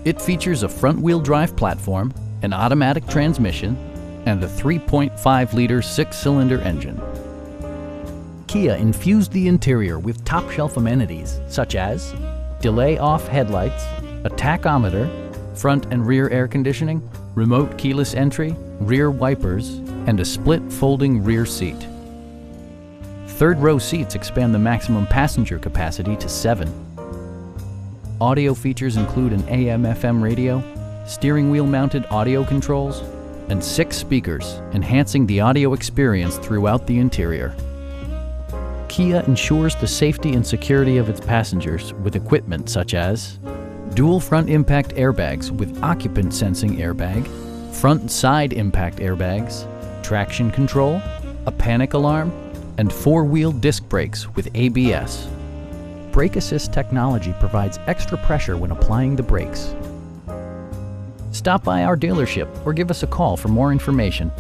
It features a front-wheel drive platform, an automatic transmission, and a 3.5-liter six-cylinder engine. Kia infused the interior with top-shelf amenities such as delay-off headlights, a tachometer, front and rear air conditioning, remote keyless entry, rear wipers, and a split folding rear seat. Third-row seats expand the maximum passenger capacity to 7. Audio features include an AM/FM radio, steering wheel mounted audio controls, and 6 speakers, enhancing the audio experience throughout the interior. Kia ensures the safety and security of its passengers with equipment such as dual front impact airbags with occupant sensing airbag, front and side impact airbags, traction control, a panic alarm, and 4-wheel disc brakes with ABS. Brake Assist technology provides extra pressure when applying the brakes. Stop by our dealership or give us a call for more information.